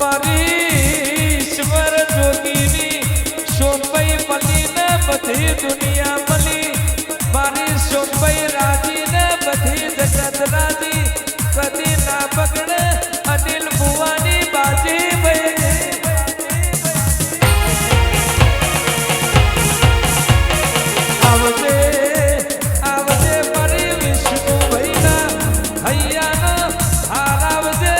ईश्वर जोगीनी शोभई मली ने बधी दुनिया मली मारी शोभई राजी ने बधी जगत राजी कदी ना पकड़े अनिल बुवानी बाजी आवजे आवजे मारी विष्णु भैया हैया ना हारावजे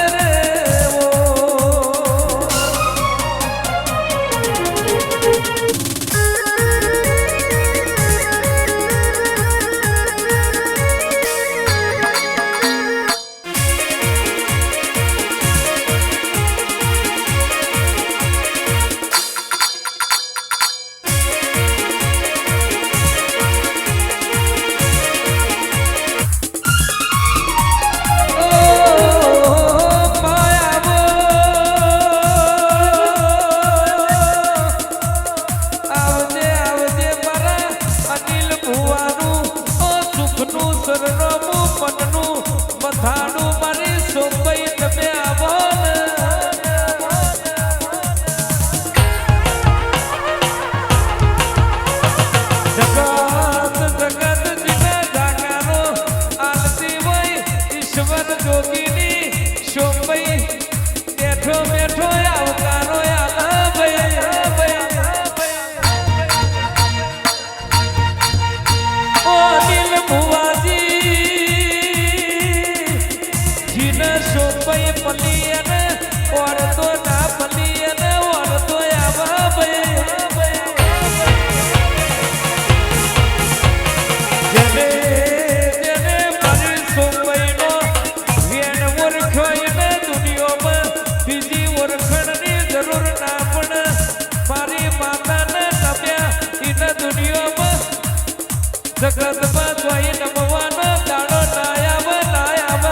जगत बजवाई नमवानो दाड़ो नायाब नायाब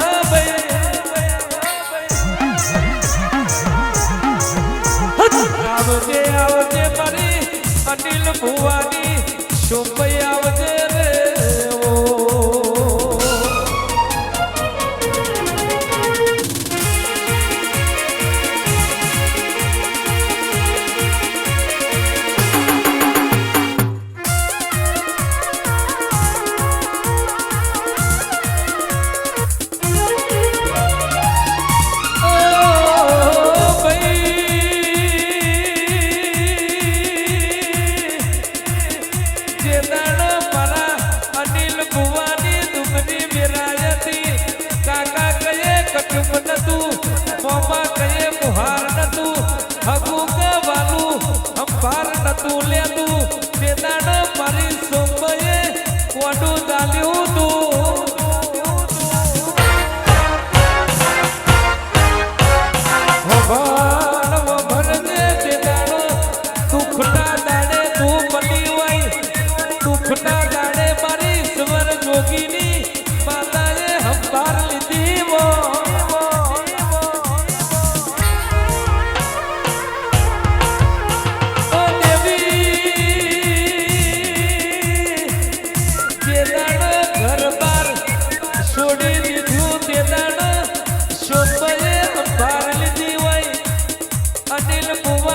आवजे आवजे मारी अनिल भुवानी शोभई आवजे रे तू ले तू तेदाड़ मारी सोंबये वाडू दालियू तू भगवान वो भरजे तेदाड़ दुखना दाड़े तू मली वाई दुखना दाड़े मारी ईश्वर जोगीनी माताए हम बार लीधी वो अनिल बुवा